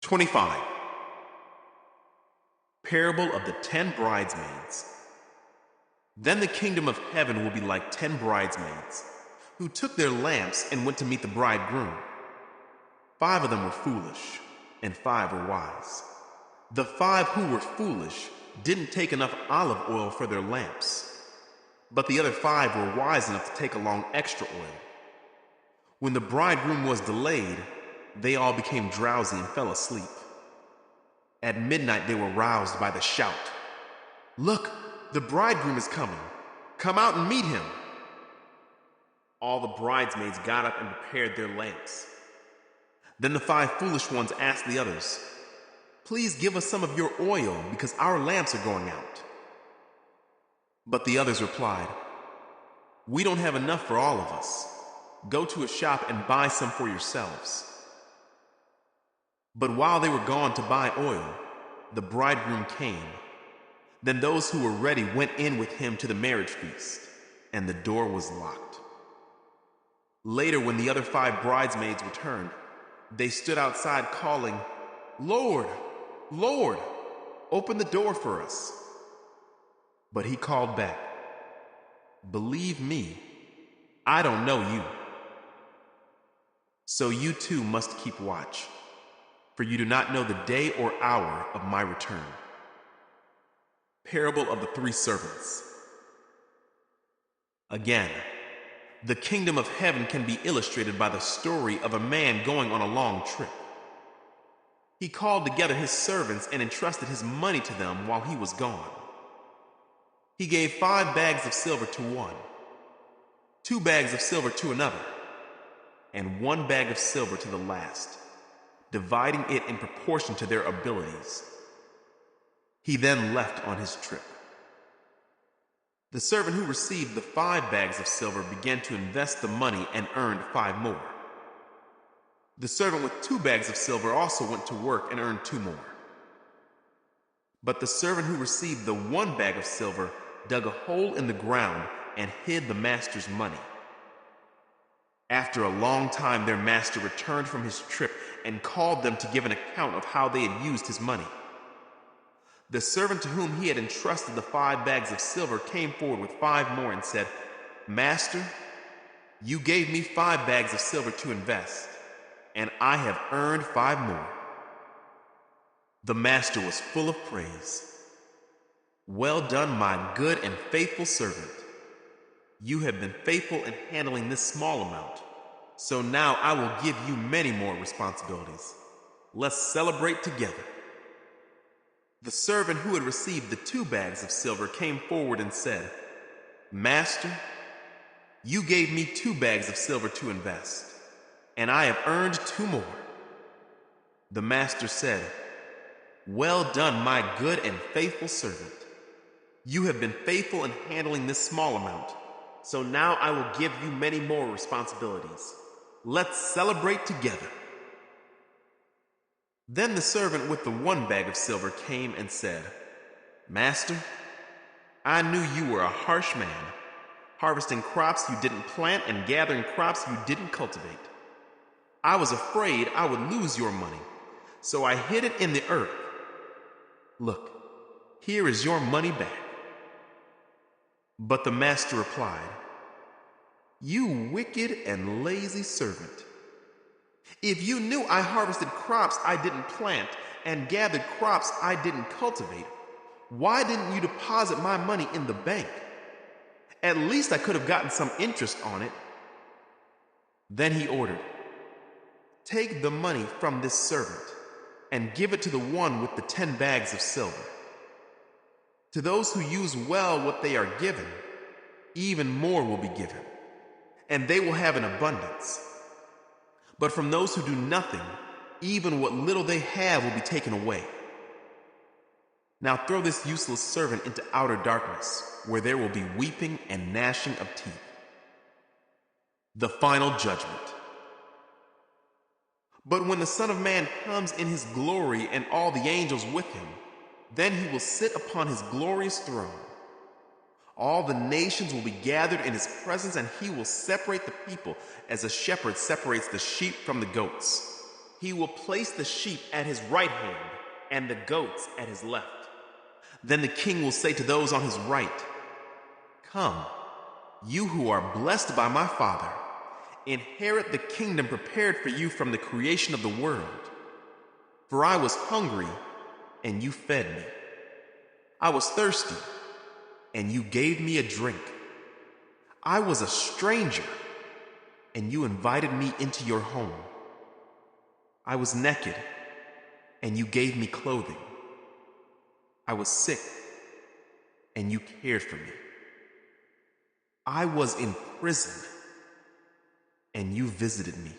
25. Parable of the 10 bridesmaids. Then the kingdom of heaven will be like 10 bridesmaids, who took their lamps and went to meet the bridegroom. 5 of them were foolish, and 5 were wise. The 5 who were foolish didn't take enough olive oil for their lamps, but the other 5 were wise enough to take along extra oil. When the bridegroom was delayed, they all became drowsy and fell asleep. At midnight they were roused by the shout, "Look, the bridegroom is coming. Come out and meet him." All the bridesmaids got up and prepared their lamps. Then the 5 foolish ones asked the others, "Please give us some of your oil, because our lamps are going out." But the others replied, "We don't have enough for all of us. Go to a shop and buy some for yourselves." But while they were gone to buy oil, the bridegroom came. Then those who were ready went in with him to the marriage feast, and the door was locked. Later, when the other 5 bridesmaids returned, they stood outside calling, "Lord, Lord, open the door for us." But he called back, "Believe me, I don't know you. So you too must keep watch, for you do not know the day or hour of my return." Parable of the 3 servants. Again, the kingdom of heaven can be illustrated by the story of a man going on a long trip. He called together his servants and entrusted his money to them while he was gone. He gave 5 bags of silver to one, 2 bags of silver to another, and 1 bag of silver to the last, dividing it in proportion to their abilities. He then left on his trip. The servant who received the 5 bags of silver began to invest the money and earned 5 more. The servant with 2 bags of silver also went to work and earned 2 more. But the servant who received the 1 bag of silver dug a hole in the ground and hid the master's money. After a long time, their master returned from his trip and called them to give an account of how they had used his money. The servant to whom he had entrusted the 5 bags of silver came forward with 5 more and said, "Master, you gave me 5 bags of silver to invest, and I have earned 5 more." The master was full of praise. "Well done, my good and faithful servant. You have been faithful in handling this small amount, so now I will give you many more responsibilities. Let's celebrate together." The servant who had received the 2 bags of silver came forward and said, "Master, you gave me 2 bags of silver to invest, and I have earned 2 more." The master said, "Well done, my good and faithful servant. You have been faithful in handling this small amount, so now I will give you many more responsibilities. Let's celebrate together." Then the servant with the 1 bag of silver came and said, "Master, I knew you were a harsh man, harvesting crops you didn't plant and gathering crops you didn't cultivate. I was afraid I would lose your money, so I hid it in the earth. Look, here is your money back." But the master replied, "You wicked and lazy servant. If you knew I harvested crops I didn't plant and gathered crops I didn't cultivate, why didn't you deposit my money in the bank? At least I could have gotten some interest on it." Then he ordered, "Take the money from this servant and give it to the one with the 10 bags of silver. To those who use well what they are given, even more will be given, and they will have an abundance. But from those who do nothing, even what little they have will be taken away. Now throw this useless servant into outer darkness, where there will be weeping and gnashing of teeth." The final judgment. But when the Son of Man comes in his glory and all the angels with him, then he will sit upon his glorious throne. All the nations will be gathered in his presence, and he will separate the people as a shepherd separates the sheep from the goats. He will place the sheep at his right hand and the goats at his left. Then the king will say to those on his right, "Come, you who are blessed by my Father, inherit the kingdom prepared for you from the creation of the world. For I was hungry, and you fed me. I was thirsty, and you gave me a drink. I was a stranger, and you invited me into your home. I was naked, and you gave me clothing. I was sick, and you cared for me. I was in prison, and you visited me."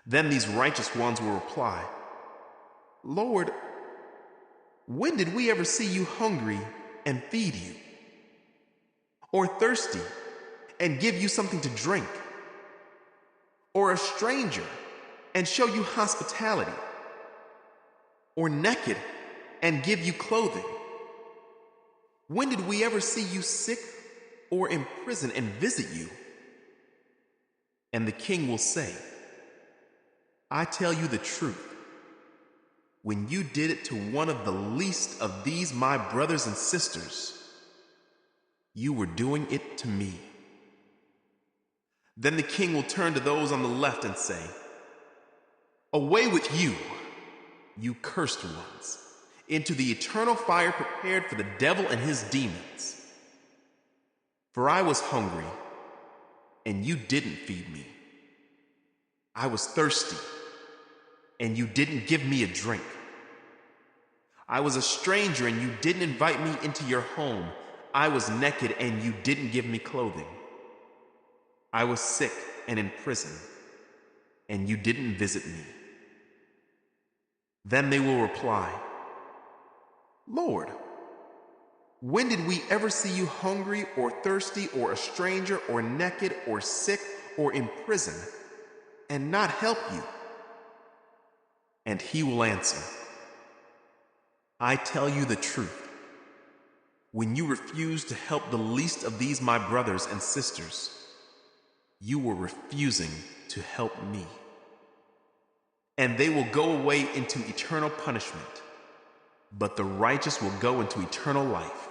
Then these righteous ones will reply, "Lord, when did we ever see you hungry and feed you? Or thirsty and give you something to drink? Or a stranger and show you hospitality? Or naked and give you clothing? When did we ever see you sick or in prison and visit you?" And the king will say, "I tell you the truth. When you did it to one of the least of these my brothers and sisters, you were doing it to me." Then the king will turn to those on the left and say, "Away with you, you cursed ones, into the eternal fire prepared for the devil and his demons. For I was hungry, and you didn't feed me. I was thirsty, and you didn't give me a drink. I was a stranger, and you didn't invite me into your home. I was naked, and you didn't give me clothing. I was sick and in prison, and you didn't visit me." Then they will reply, "Lord, when did we ever see you hungry or thirsty or a stranger or naked or sick or in prison and not help you?" And he will answer, "I tell you the truth. When you refuse to help the least of these my brothers and sisters, you were refusing to help me." And they will go away into eternal punishment, but the righteous will go into eternal life.